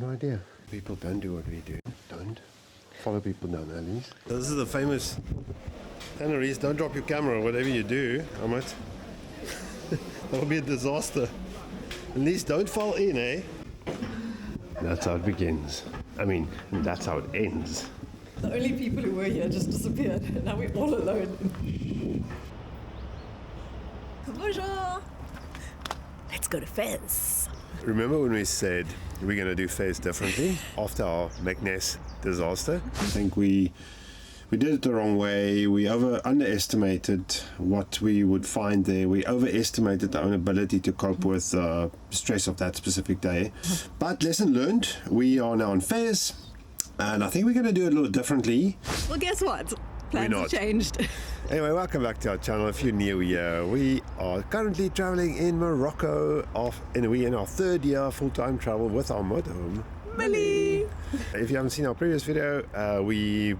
No idea. People don't do what we do. Don't follow people down alleys. This is the famous Tanneries. Don't drop your camera, whatever you do. Ahmed. That'll be a disaster. At least don't fall in, eh? That's how it begins. I mean, that's how it ends. The only people who were here just disappeared. Now we're all alone. Bonjour! Let's go to Fez. Remember when we said we're going to do Fez differently after our McNess disaster? I think we did it the wrong way. We underestimated what we would find there. We overestimated our own ability to cope with the stress of that specific day. But lesson learned. We are now in Fez, and I think we're going to do it a little differently. Well, guess what? Plans have changed. Anyway, welcome back to our channel. If you're new here, we are currently traveling in Morocco. We're in our third year full-time travel with our motorhome, Millie! If you haven't seen our previous video, we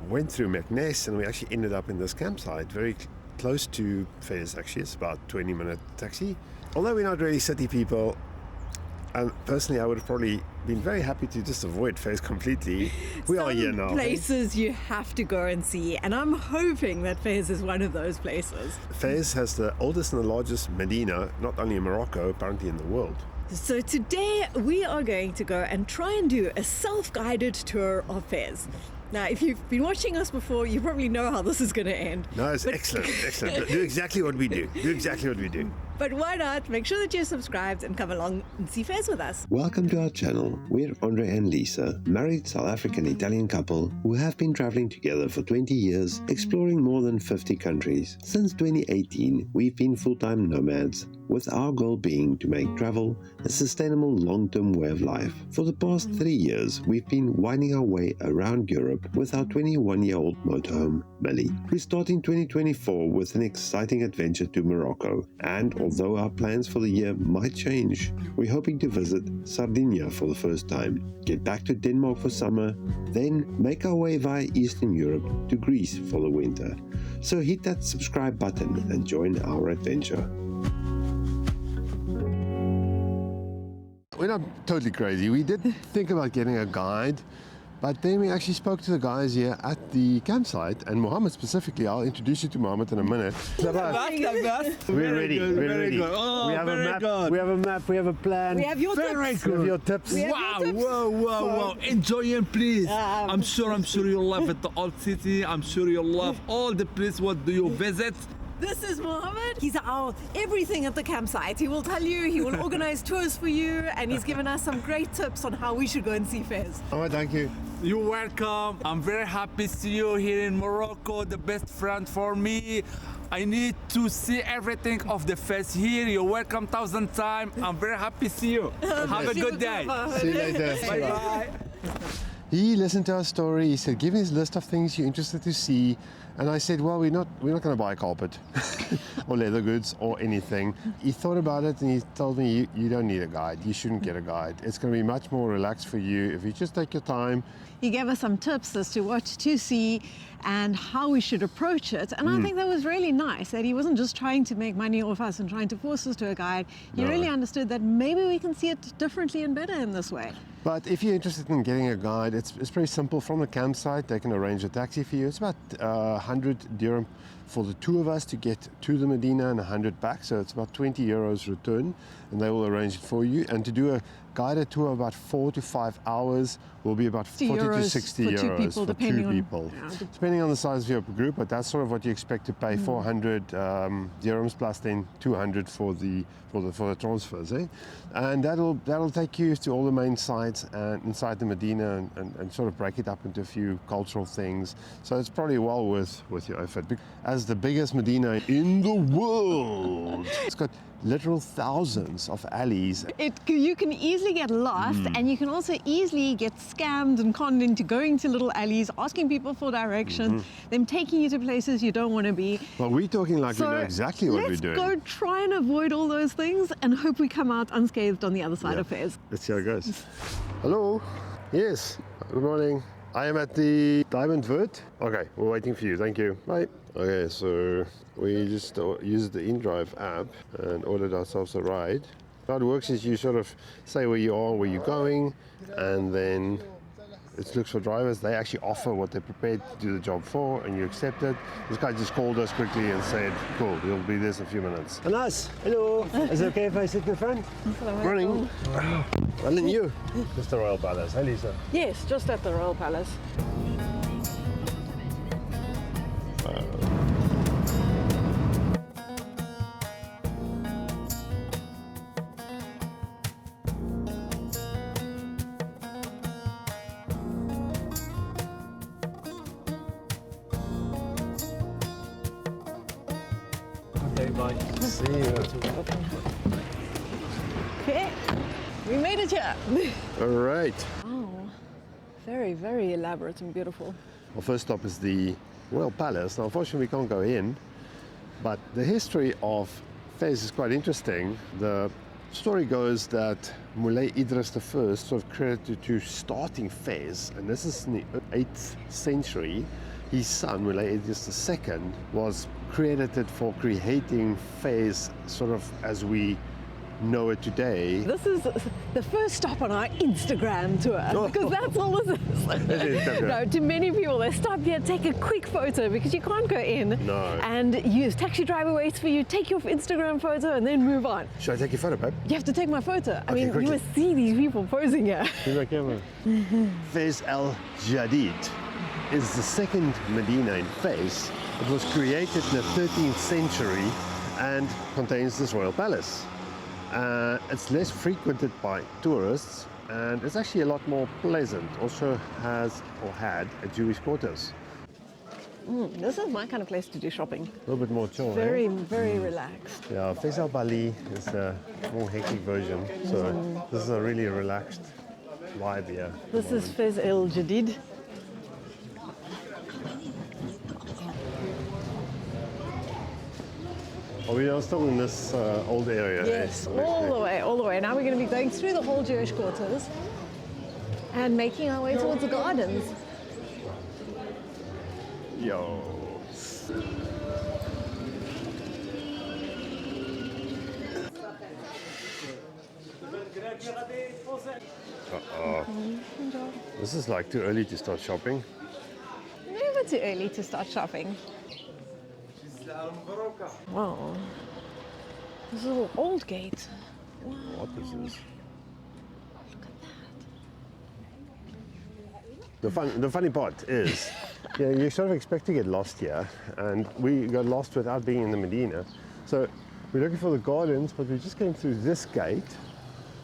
went through McNess and we actually ended up in this campsite very close to Fez. Actually, it's about a 20-minute taxi. Although we're not really city people, and personally I would have probably been very happy to just avoid Fez completely. We are here now. Places you have to go and see, and I'm hoping that Fez is one of those places. Fez has the oldest and the largest Medina, not only in Morocco, apparently in the world. So today we are going to go and try and do a self-guided tour of Fez. Now, if you've been watching us before, you probably know how this is going to end. No, it's excellent, excellent. Do exactly what we do. Do exactly what we do. But why not? Make sure that you're subscribed and come along and see Fez with us. Welcome to our channel. We're Andre and Lisa, married South African-Italian couple who have been traveling together for 20 years, exploring more than 50 countries. Since 2018, we've been full-time nomads, with our goal being to make travel a sustainable long-term way of life. For the past 3 years, we've been winding our way around Europe with our 21-year-old motorhome, Millie. We're starting 2024 with an exciting adventure to Morocco, and although our plans for the year might change, we're hoping to visit Sardinia for the first time, get back to Denmark for summer, then make our way via Eastern Europe to Greece for the winter. So hit that subscribe button and join our adventure. We're not totally crazy. We did think about getting a guide, but then we actually spoke to the guys here at the campsite, and Mohammed specifically. I'll introduce you to Mohammed in a minute. We're ready. We're ready. Oh, we have a map. Good. We have a map. We have a plan. We have your tips. We have your tips. We have Wow, your tips. wow. Enjoy it, please. I'm sure you'll love it, the old city. I'm sure you'll love all the place. What do you visit? This is Mohammed. He's our everything at the campsite. He will tell you, he will organize tours for you, and he's given us some great tips on how we should go and see Fez. Oh, thank you. You're welcome. I'm very happy to see you here in Morocco, the best friend for me. I need to see everything of the Fez here. You're welcome 1,000 times. I'm very happy to see you. Have a good day. See you later. Bye-bye. He listened to our story. He said, "Give me his list of things you're interested to see." And I said, "Well, we're not going to buy carpet or leather goods or anything." He thought about it and he told me, "You don't need a guide. You shouldn't get a guide. It's going to be much more relaxed for you if you just take your time." He gave us some tips as to what to see and how we should approach it. And I think that was really nice, that he wasn't just trying to make money off us and trying to force us to a guide. He really understood that maybe we can see it differently and better in this way. But if you're interested in getting a guide, it's pretty simple. From the campsite, they can arrange a taxi for you. It's about 100 dirham for the two of us to get to the Medina and 100 back. So it's about 20 euros return, and they will arrange it for you. And to do a guided tour about 4 to 5 hours will be about 40 to 60 euros for two people. Depending on the size of your group, but that's sort of what you expect to pay. 400 dirhams plus then 200 for the transfers, eh? And that'll take you to all the main sites and inside the Medina and sort of break it up into a few cultural things. So it's probably well worth your effort. As the biggest Medina in the world, it's got literal thousands of alleys. You can easily get lost, and you can also easily get scammed and conned into going to little alleys, asking people for directions, them taking you to places you don't want to be. Well, we're talking like we know exactly what we're doing. Let's go try and avoid all those things and hope we come out unscathed on the other side of Fez. Let's see how it goes. Hello. Yes. Good morning. I am at the Diamond Vert. Okay, we're waiting for you. Thank you. Bye. Okay, so we just used the InDrive app and ordered ourselves a ride. How it works is you sort of say where you are, where you're going, and then it looks for drivers. They actually offer what they're prepared to do the job for, and you accept it. This guy just called us quickly and said, cool, we'll be there in a few minutes. Anas, hello. Is it okay if I sit in front? Running. Well, and you? Just the Royal Palace. Hi, Lisa. Yes, just at the Royal Palace. Okay, bye. See you. Okay, we made it here. All right. Oh, very, very elaborate and beautiful. Our first stop is the Royal Palace. Now, unfortunately, we can't go in, but the history of Fez is quite interesting. The story goes that Moulay Idris I sort of credited to starting Fez, and this is in the 8th century. His son, Moulay Idris II, was credited for creating Fez sort of as we know it today. This is the first stop on our Instagram tour, because that's all this is. No, to many people, they stop here, take a quick photo, because you can't go in. No. And your taxi driver waits for you, take your Instagram photo, and then move on. Should I take your photo, babe? You have to take my photo. I mean, quickly. you must see these people posing here. Here's my camera. Fez Al Jadid is the second Medina in Fez. It was created in the 13th century and contains this royal palace. It's less frequented by tourists, and it's actually a lot more pleasant. Also has or had a Jewish quarters. This is my kind of place to do shopping. A little bit more chill, Very, very relaxed. Yeah, Fez Al Bali is a more hectic version, so this is a really relaxed vibe here. This is Fez El Jadid. Are we now still in this old area? Yes, all the way, all the way. Now we're going to be going through the whole Jewish quarters and making our way towards the gardens. Yo. This is like too early to start shopping. Never too early to start shopping. Wow. This is an old gate. What is this? The funny part is, yeah, you sort of expect to get lost here, and we got lost without being in the Medina. So we're looking for the gardens, but we just came through this gate.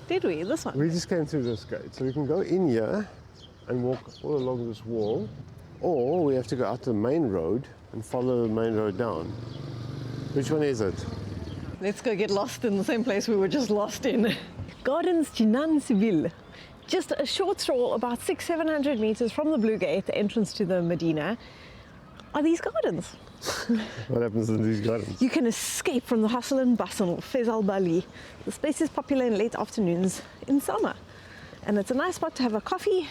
Did we? This one? We just came through this gate. So we can go in here and walk all along this wall, or we have to go out to the main road and follow the main road down. Which one is it? Let's go get lost in the same place we were just lost in. Gardens Jinan Civil. Just a short stroll, about 600-700 meters from the Blue Gate, the entrance to the Medina, are these gardens. What happens in these gardens? You can escape from the hustle and bustle of Fez Al Bali. The space is popular in late afternoons in summer. And it's a nice spot to have a coffee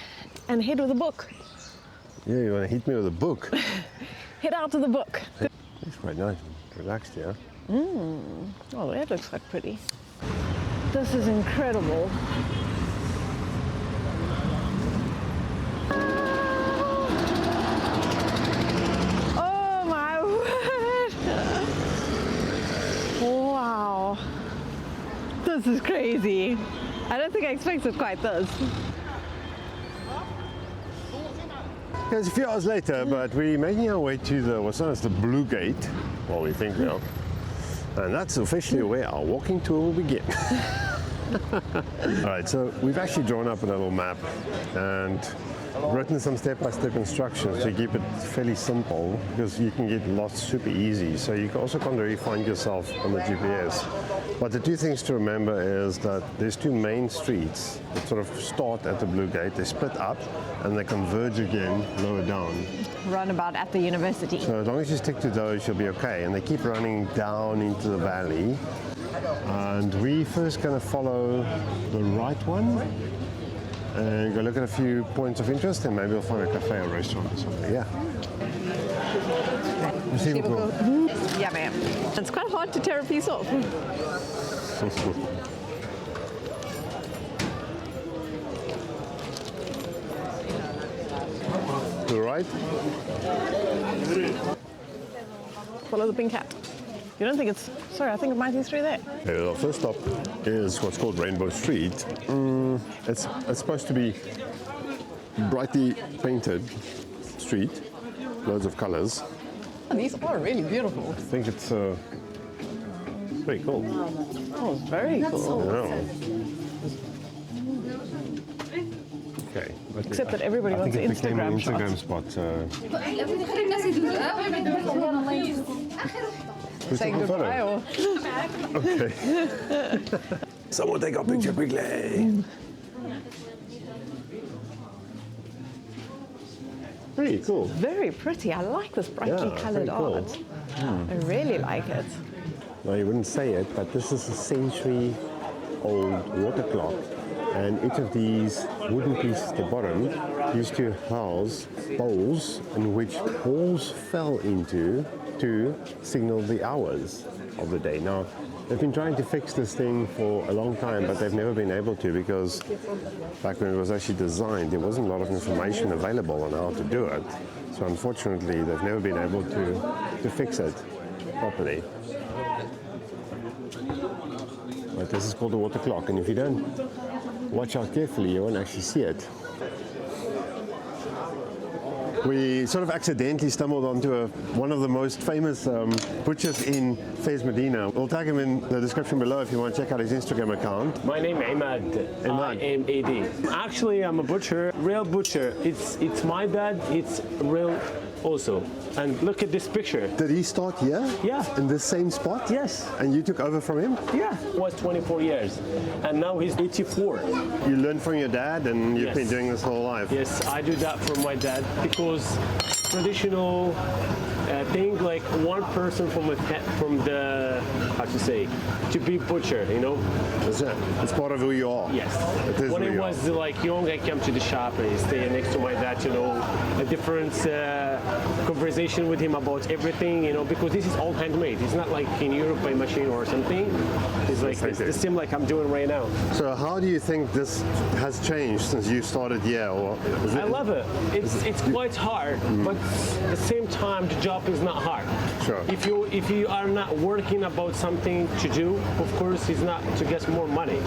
and head with a book. Yeah, you want to hit me with a book? Head out to the book. It's quite nice. Relaxed here. Oh, that looks quite pretty. This is incredible. Oh my word! Wow. This is crazy. I don't think I expected quite this. Okay, it's a few hours later, but we're making our way to the what's known as the Blue Gate. Well, we think we are. And that's officially where our walking tour will begin. All right, so we've actually drawn up a little map and written some step-by-step instructions to keep it fairly simple, because you can get lost super easy. So you also can't really find yourself on the GPS. But the two things to remember is that there's two main streets that sort of start at the Blue Gate. They split up and they converge again lower down. Roundabout at the university. So as long as you stick to those, you'll be okay. And they keep running down into the valley. And we first going to follow the right one and go look at a few points of interest, and maybe we'll find a cafe or restaurant or something. Yeah. Yeah, ma'am. It's quite hard to tear a piece off. right? Follow the pink cat. You don't think it's... Sorry, I think it might be through there. Okay, our first stop is what's called Rainbow Street. It's supposed to be brightly painted street, loads of colors. Oh, these are really beautiful. I think it's pretty cool. Oh, very cool. Yeah. Okay. Except that everybody wants I an think it became an Instagram Instagram shot. spot. Who's Saying taking a goodbye photo? or... Okay. Someone take our picture quickly. Pretty cool. Very pretty. I like this brightly Yeah, coloured very cool. art. I really like it. Now you wouldn't say it, but this is a century-old water clock, and each of these wooden pieces at the bottom used to house bowls in which balls fell into to signal the hours of the day. Now, they've been trying to fix this thing for a long time, but they've never been able to because back when it was actually designed, there wasn't a lot of information available on how to do it. So unfortunately, they've never been able to fix it properly. But this is called a water clock, and if you don't watch out carefully, you won't actually see it. We sort of accidentally stumbled onto one of the most famous butchers in Fez Medina. We'll tag him in the description below if you want to check out his Instagram account. My name is Imad. I-M-A-D. Actually, I'm a butcher, real butcher. It's my dad. It's real also. And look at this picture. Did he start here? Yeah. In this same spot? Yes. And you took over from him? Yeah. Was 24 years, and now he's 84. You learned from your dad, and you've Yes. been doing this whole life. Yes, I do that from my dad because traditional thing, like one person from the how to say, to be butcher, you know. Is it? It's part of who you are. Yes. It is When who I you was are. like young, I came to the shop and stay next to my dad, you know, a different conversation with him about everything, you know, because this is all handmade. It's not like in Europe by machine or something. It's like it's the same like I'm doing right now. So how do you think this has changed since you started here? Or is I love it. It's quite hard, but at the same time, the job is not hard. Sure. If you are not working about something to do, of course, it's not to get more money.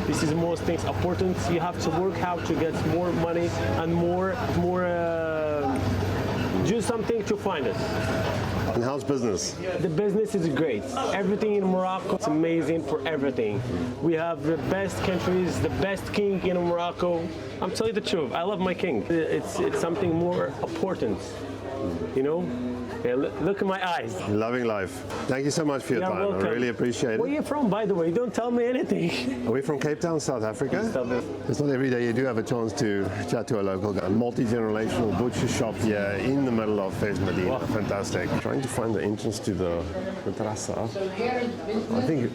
This is most things important. You have to work how to get more money and more do something to find it. And how's business? The business is great. Everything in Morocco is amazing for everything. We have the best countries, the best king in Morocco. I'm telling you the truth. I love my king. It's something more important, you know. Yeah, look at my eyes. Loving life. Thank you so much for your You're time. welcome. I really appreciate Where are it. you from, by the way? Don't tell me anything. Are we from Cape Town, South Africa? It's not every day you do have a chance to chat to a local guy. Multi-generational butcher shop here in the middle of Fez Medina. Wow. Fantastic. Trying to find the entrance to the Trassa. I think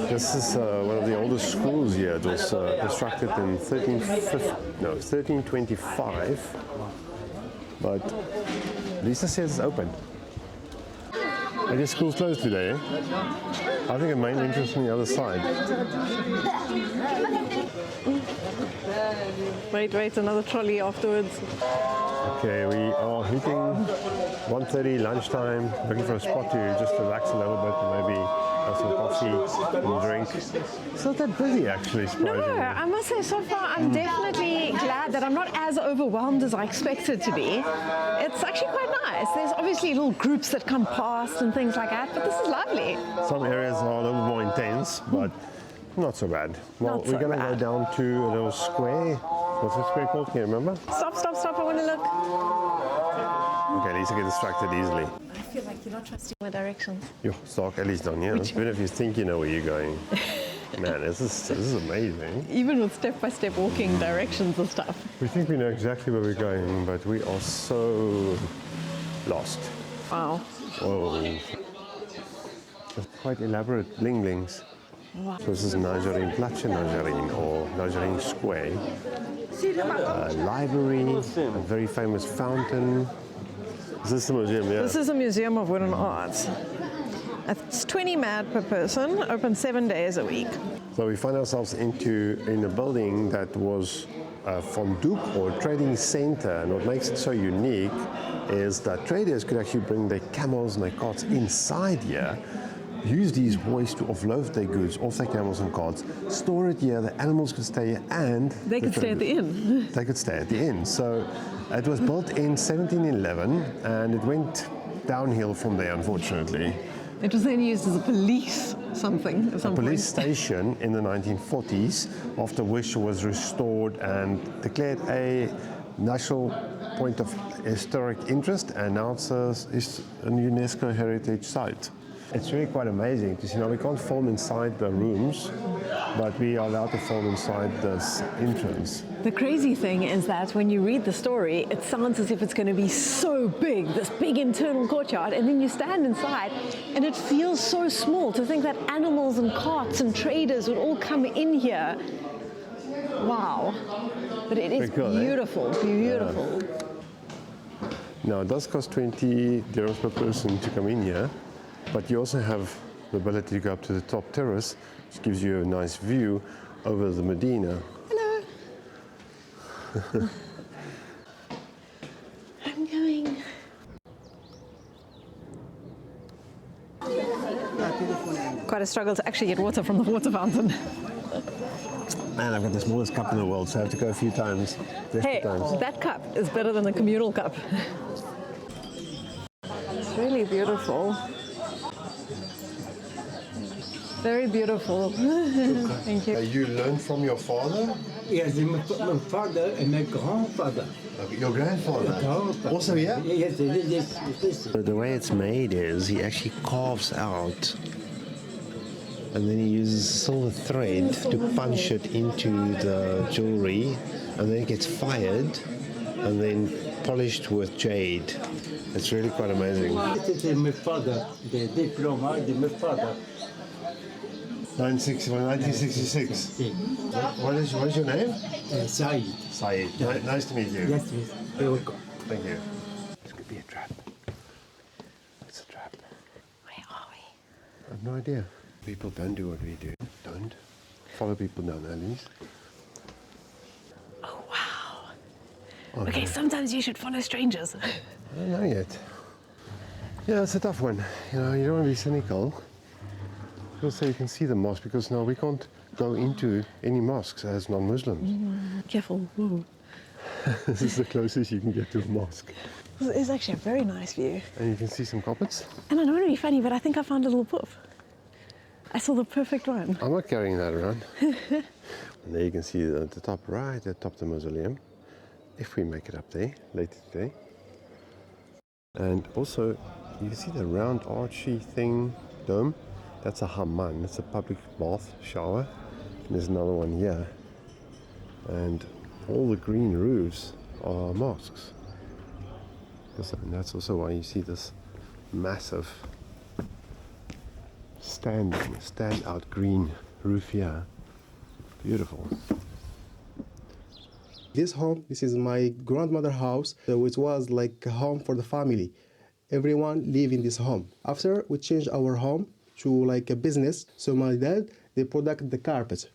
this is one of the oldest schools here. It was constructed in 1325. But Lisa says it's open. I guess school's closed today, eh? I think the main entrance on the other side. Wait, another trolley afterwards. Okay, we are hitting 1:30 lunchtime, looking for a spot to just relax a little bit and maybe have some coffee and drink. It's not that busy actually, surprisingly. No, I must say so far I'm definitely glad that I'm not as overwhelmed as I expected to be. It's actually quite nice. There's obviously little groups that come past and things like that, but this is lovely. Some areas are a little more intense, but not so bad. Well, Not so we're going to go bad. down to a little square. What's the square called? Can you remember? Stop, I want to look. Okay, Lisa get distracted easily. I feel like you're not trusting my directions. Yo, Stark, at least on here. Even if you think you know where you're going. Man, this is amazing. Even with step-by-step walking directions and stuff. We think we know exactly where we're going, but we are so lost. Wow. Whoa. It's quite elaborate bling-blings. Wow. So this is Nazarin Platje Nazarin or Nazarin Square. A library, a very famous fountain. Is this the museum? Yeah. This is a museum of wooden art. It's 20 MAD per person, open 7 days a week. So we find ourselves in a building that was a fondouk or a trading center, and what makes it so unique is that traders could actually bring their camels and their carts inside here, use these hoists to offload their goods off their camels and carts, store it here, the animals could stay here, and They could stay at the inn. They could stay at the inn. So it was built in 1711, and it went downhill from there, unfortunately. It was then used as a police something at some Police point. station in the 1940s, after which was restored and declared a national point of historic interest, and now it's a UNESCO heritage site. It's really quite amazing to see. Now we can't film inside the rooms, but we are allowed to film inside this entrance. The crazy thing is that when you read the story, it sounds as if it's going to be so big, this big internal courtyard, and then you stand inside and it feels so small. To think that animals and carts and traders would all come in here. Wow. But it is Pretty cool, eh? beautiful, beautiful. Now it does cost 20 dirhams per person to come in here, but you also have the ability to go up to the top terrace, which gives you a nice view over the Medina. Hello. I'm going. Quite a struggle to actually get water from the water fountain. Man, I've got the smallest cup in the world, so I have to go a few times. Hey, that cup is better than the communal cup. It's really beautiful. Very beautiful. Thank you. You learned from your father? Yes, my father and my grandfather. Your grandfather? Also here? Yes, yes. The way it's made is he actually carves out, and then he uses silver thread to punch it into the jewelry, and then it gets fired and then polished with jade. It's really quite amazing. This is my father, the diploma of my father. 1966. What is your name? Said. Saeed. Nice to meet you. Yes, yes. You're welcome. Thank you. This could be a trap. It's a trap. Where are we? I have no idea. People don't do what we do. Don't. Follow people down alleys. Oh, wow. Oh, Okay, no. sometimes you should follow strangers. I don't know yet. Yeah, it's a tough one. You know, you don't want to be cynical. Also, you can see the mosque, because now we can't go into any mosques as non-Muslims. Careful. Whoa. This is the closest you can get to a mosque. This is actually a very nice view. And you can see some carpets. And I don't want to be funny, but I think I found a little poof. I saw the perfect one. I'm not carrying that around. And there you can see at the top, right at the top of the mausoleum, if we make it up there later today. And also, you can see the round archy thing, dome. That's a hammam, that's a public bath shower. And there's another one here. And all the green roofs are mosques. And that's also why you see this massive stand-out green roof here. Beautiful. This home, this is my grandmother's house, so it was like a home for the family. Everyone live in this home. After we changed our home to like a business, so my dad, they product the carpet.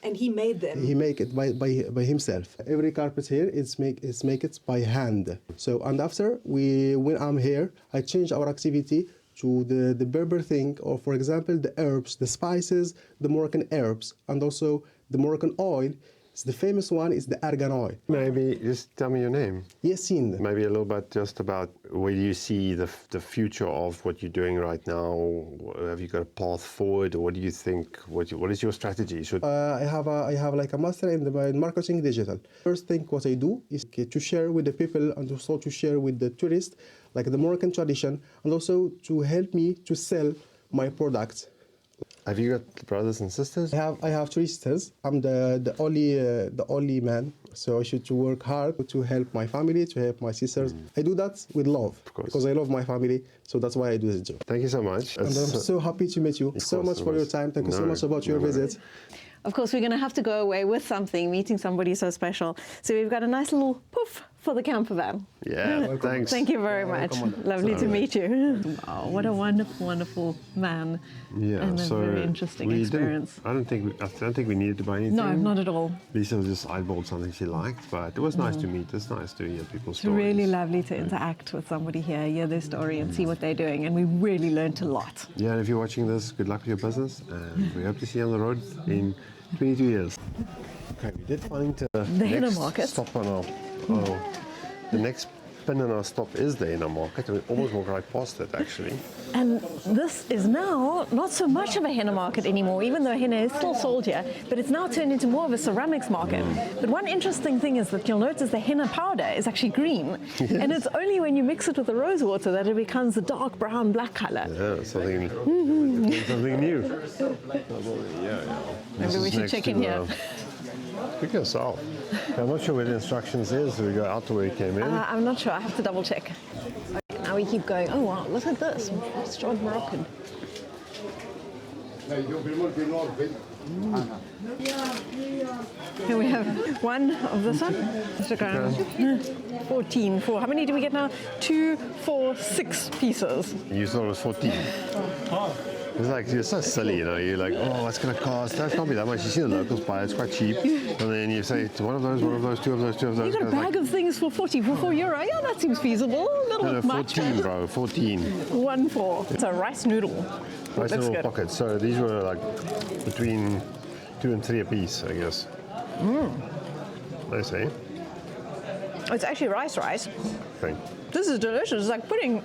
And he made them. He make it by himself. Every carpet here is make it by hand. So and after when I'm here, I change our activity to the Berber thing, or for example the herbs, the spices, the Moroccan herbs, and also the Moroccan oil. So the famous one is the argan oil. Maybe just tell me your name. Yasin. Maybe a little bit just about where do you see the future of what you're doing right now? Have you got a path forward, or what do you think? What is your strategy? I have like a master in the marketing digital. First thing what I do is to share with the people and also to share with the tourists like the Moroccan tradition, and also to help me to sell my products. Have you got brothers and sisters? I have 3 sisters. I'm the only man, so I should to work hard to help my family, to help my sisters. I do that with love, Of course. because I love my family. So that's why I do this job. Thank you so much. And I'm so happy to meet you. So much for your time. Thank you so much about your visit. Of course, we're going to have to go away with something, meeting somebody so special. So we've got a nice little poof for the camper van. Yeah, thanks. Thank you very much. Lovely to meet you. Wow, what a wonderful, wonderful man. Yeah, and a so very interesting we experience. I don't think we needed to buy anything. No, not at all. Lisa just eyeballed something she liked, but it was nice to meet. It's nice to hear people's It's stories. really lovely to interact with somebody here, hear their story and see what they're doing. And we really learned a lot. Yeah, and if you're watching this, good luck with your business, and we hope to see you on the road in 22 years. Okay, we did find The henna next market. stop on our. The next pin in our stop is the henna market. We almost walk right past it, actually. And this is now not so much of a henna market anymore, even though henna is still sold here, but it's now turned into more of a ceramics market. But one interesting thing is that you'll notice the henna powder is actually green. Yes. And it's only when you mix it with the rose water that it becomes a dark brown, black color. Yeah, something new. Maybe we should check in here. Pick yourself. I'm not sure where the instructions is. So we go out to where you came in. I'm not sure, I have to double check. Okay, now we keep going. Oh wow, look at this. Strong Moroccan. Here we have one of this one. Instagram. 14. How many do we get now? 2, 4, 6 pieces. You thought it was 14. It's like, you're so silly, you know. You're like, oh, what's going to cost? That can't be that much. You see the locals buy it, it's quite cheap. And then you say, it's one of those, two of those, two of those. You got a bag of things for 40, for €4. Yeah, that seems feasible. A little No, bit much. 14, bro, 14. 1 4. It's a rice noodle. Nice Looks little good. pockets. So these were like between 2 and 3 a piece, I guess. Nice, eh? It's actually rice. Okay. This is delicious. It's like pudding.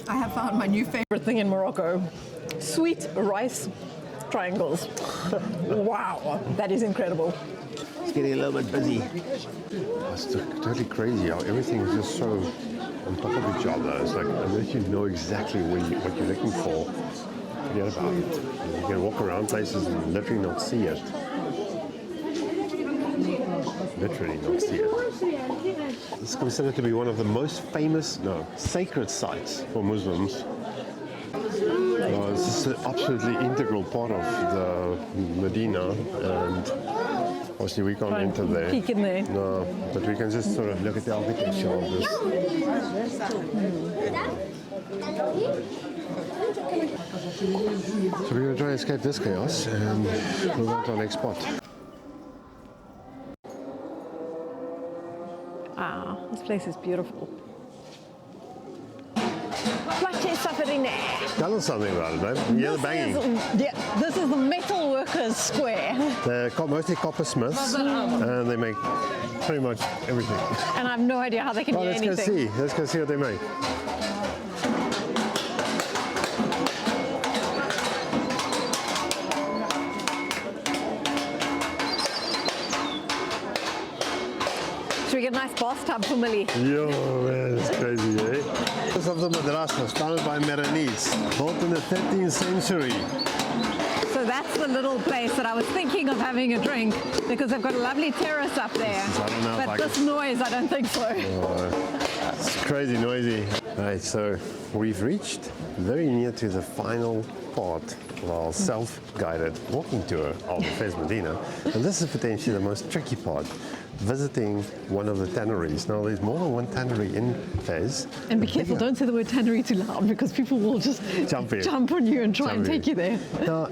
I have found my new favorite thing in Morocco. Sweet rice triangles. Wow, that is incredible. It's getting a little bit busy. It's totally crazy how everything is just so on top of each other. It's like, unless you know exactly what you're looking for, forget about it. You can walk around places and literally not see it. Literally not see it. It's considered to be one of the most famous, sacred sites for Muslims. It's an absolutely integral part of the Medina, and obviously we can't enter there. Peek in there. No, but we can just sort of look at the architecture of this. So we're going to try and escape this chaos and move on to our next spot. Ah, this place is beautiful. Plaatje Safarine. Tell us something about it, babe. You hear the banging. This is the Metal Workers Square. They're mostly coppersmiths, and they make pretty much everything. And I have no idea how they can Well, do let's anything. go see. Let's go see what they make. Should we get a nice bathtub for Millie? Yo, man, it's crazy, eh? This is of the madrasa, started by Maronites, built in the 13th century. So that's the little place that I was thinking of having a drink because they've got a lovely terrace up there. I don't know if But I this noise, I don't think so. It's crazy noisy. Right, so we've reached very near to the final part of our self-guided walking tour of Fez Medina. And this is potentially the most tricky part, visiting one of the tanneries. Now, there's more than one tannery in Fez. And be The careful, bigger- don't say the word tannery too loud because people will just Jump on you and try Jump and in. take you there. Now,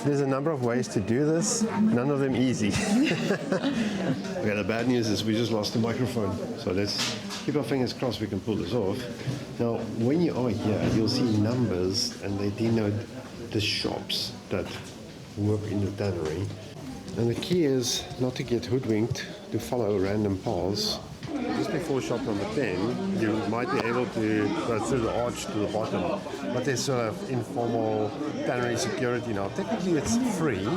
there's a number of ways to do this, none of them easy. Okay, the bad news is we just lost the microphone, so let's keep our fingers crossed we can pull this off. Now, when you are here, you'll see numbers and they denote the shops that work in the tannery. And the key is not to get hoodwinked, to follow random paths. Just before shop number 10, you might be able to go through the arch to the bottom, but there's sort of informal tannery security now. Technically it's free,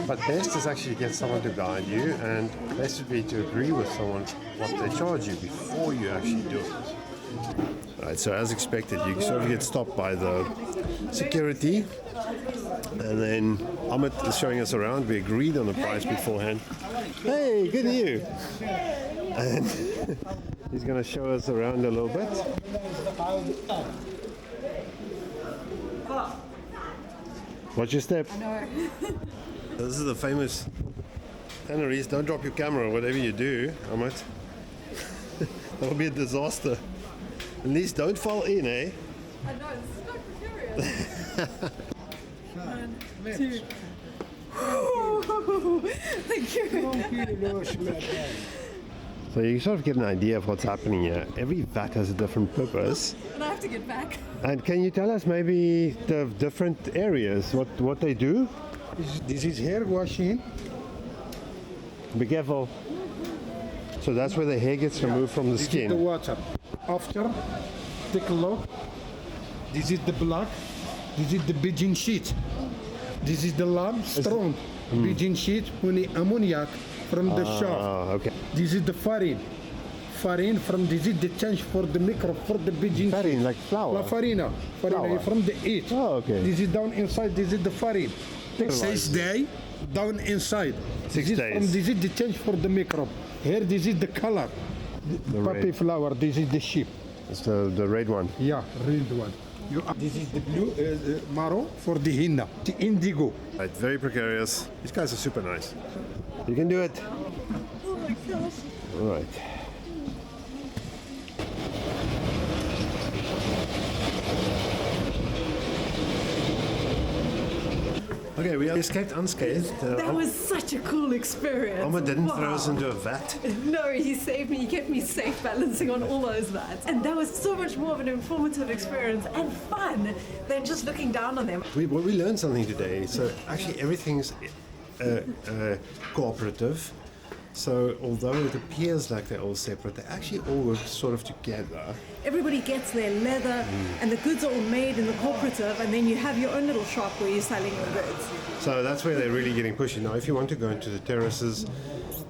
but best is actually to get someone to guide you, and best would be to agree with someone what they charge you before you actually do it. Right, so as expected, you sort of get stopped by the security, and then Ahmed is showing us around. We agreed on the price beforehand. Hey, good to you. And he's going to show us around a little bit. Watch your step. This is the famous tanneries. Don't drop your camera, whatever you do, Ahmed. That'll be a disaster. At least don't fall in, eh? I know, this is quite precarious. 1, 2. Thank you. So you sort of get an idea of what's happening here. Every vat has a different purpose. And I have to get back. And can you tell us maybe the different areas, what they do? This is hair washing. Be careful. So that's where the hair gets removed from the This is the skin. water. After, take a look. This is the blood. This is the pigeon sheet. This is the lab strong. Pigeon sheet, honey, ammoniac from the shop. Ah, okay. This is the farine. Farine from this is the change for the micro for the pigeon. Farine, like flour. La farina. Farina Flour. from the eat. Oh, okay. This is down inside. This is the farine. Take 6 days down inside. 6 This is days. from this is the change for the microbe. Here this is the color. The Poppy red. flower. This is the sheep. It's the red one. Yeah, red one. This is the blue marrow for the henna. The indigo. Right, very precarious. These guys are super nice. You can do it. Oh my gosh. All right. Okay, we escaped unscathed. That was such a cool experience. Omar didn't throw us Wow. into a vat. No, he saved me. He kept me safe balancing on all those vats. And that was so much more of an informative experience and fun than just looking down on them. We learned something today. So actually everything's cooperative. So although it appears like they're all separate, they actually all work sort of together. Everybody gets their leather and the goods are all made in the cooperative, and then you have your own little shop where you're selling your goods. So that's where they're really getting pushy. Now, if you want to go into the terraces,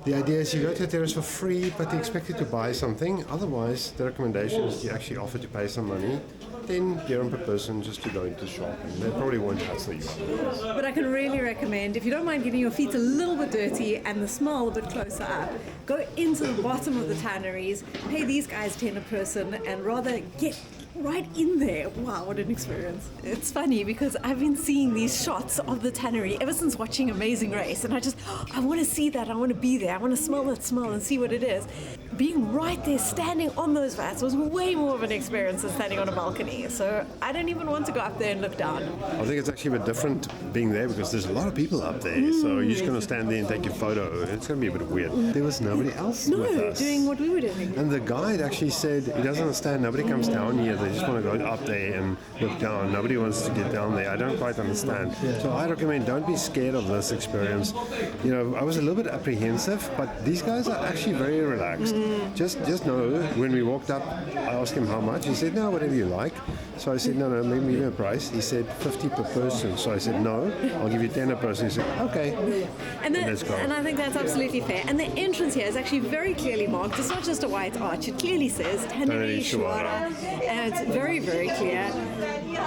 the idea is you go to the terrace for free, but they expect you to buy something. Otherwise, the recommendation is you actually offer to pay some money, 10 dirham per person just to go into the shop. And they probably won't hassle you otherwise. But I can really recommend, if you don't mind getting your feet a little bit dirty and the smell a bit closer up, go into the bottom of the tanneries, pay these guys 10 a person, and rather get right in there. Wow, what an experience. It's funny because I've been seeing these shots of the tannery ever since watching Amazing Race, and I want to see that, I want to be there, I want to smell that smell and see what it is. Being right there, standing on those vats was way more of an experience than standing on a balcony, so I don't even want to go up there and look down. I think it's actually a bit different being there because there's a lot of people up there. So you're just going to stand there and take your photo. It's going to be a bit weird. There was nobody else No, with us. doing what we were doing. And the guide actually said he doesn't understand. Nobody comes down here. They just want to go up there and look down. Nobody wants to get down there. I don't quite understand. So I recommend don't be scared of this experience. You know, I was a little bit apprehensive, but these guys are actually very relaxed. Just know when we walked up, I asked him how much. He said, no, whatever you like. So I said, no, give me a price. He said 50 per person. So I said, no, I'll give you 10 a person. He said, okay. Let's go. And I think that's absolutely fair. And the entrance here is actually very clearly marked. It's not just a white arch. It clearly says Tannery Tannery Shuara. Shuara. And it's very, very clear.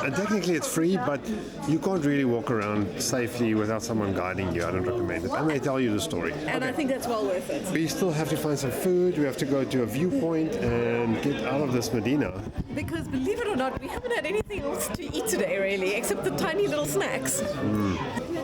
And technically it's free, but you can't really walk around safely without someone guiding you. I don't recommend it. And they tell you the story. And I think that's well worth it. We still have to find some food. We have to go to a viewpoint and get out of this Medina. Because believe it or not, we haven't had anything else to eat today, really, except the tiny little snacks.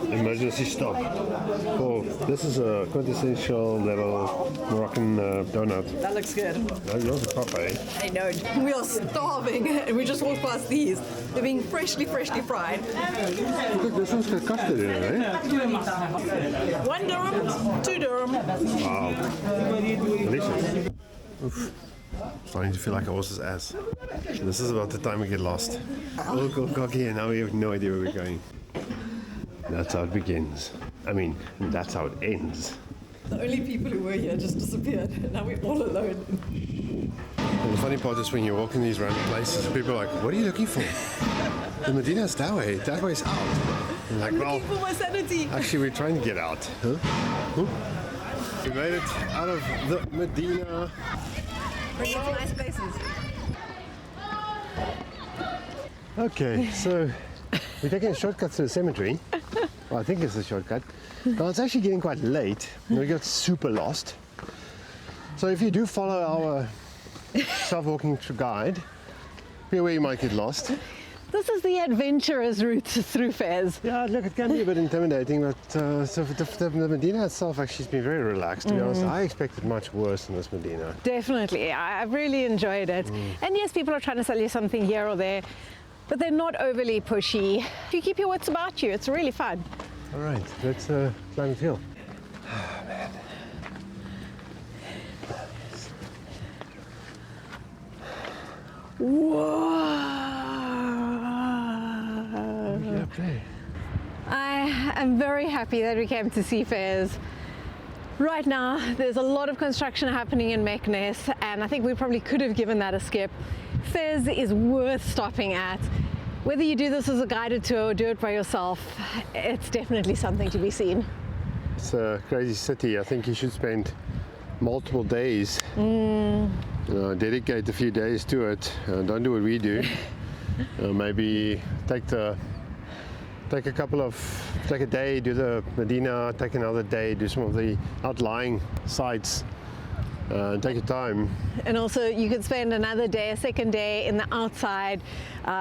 Emergency stop. Oh, this is a quintessential little Moroccan donut. That looks good. Those are proper, eh? I know. We are starving, and we just walked past these. They're being freshly fried. Look, this one's got custard in it, eh? 1 dirham, 2 dirham. Wow. Delicious. Oof. Starting to feel like a horse's ass. This is about the time we get lost. We'll go cocky and now we have no idea where we're going. That's how it begins. I mean, that's how it ends. The only people who were here just disappeared, and now we're all alone. And the funny part is when you walk in these random places, people are like, what are you looking for? The Medina's that way. That way's out. I'm like, well, Looking for my sanity. actually, we're trying to get out. Huh? Huh? We made it out of the Medina. Bring it to nice places. Okay, so we're taking a shortcut to the cemetery. Well, I think it's a shortcut. Well, it's actually getting quite late. We got super lost. So if you do follow our self-walking guide, be aware you might get lost. This is the adventurous route through Fez. Yeah, look, it can be a bit intimidating, but so the Medina itself actually has been very relaxed, to be honest. I expected much worse than this Medina. Definitely, I've really enjoyed it. And yes, people are trying to sell you something here or there, but they're not overly pushy. If you keep your wits about you, it's really fun. All right, let's climb the hill. Whoa! Yeah, play. I am very happy that we came to see Fez. Right now, there's a lot of construction happening in Meknes, and I think we probably could have given that a skip. Fez is worth stopping at. Whether you do this as a guided tour or do it by yourself, it's definitely something to be seen. It's a crazy city. I think you should spend multiple days. Dedicate a few days to it. Don't do what we do. Maybe take a day, do the Medina, take another day, do some of the outlying sites. Take your time. And also you could spend another day, a second day in the outside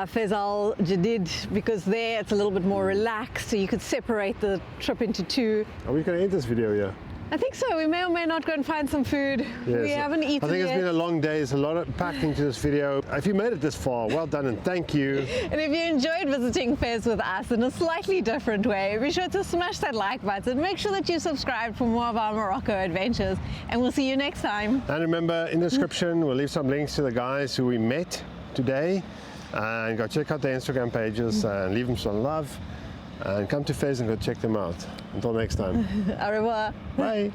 Fez Al Jadid, because there it's a little bit more relaxed, so you could separate the trip into two. Are we going to end this video here? I think so. We may or may not go and find some food. Yes. We haven't eaten I think yet. it's been a long day. There's a lot packed into this video. If you made it this far, well done and thank you. And if you enjoyed visiting Fez with us in a slightly different way, be sure to smash that like button. Make sure that you subscribe for more of our Morocco adventures, and we'll see you next time. And remember, in the description, we'll leave some links to the guys who we met today. And go check out their Instagram pages and leave them some love. And come to Fez and go check them out. Until next time. Au revoir. Bye.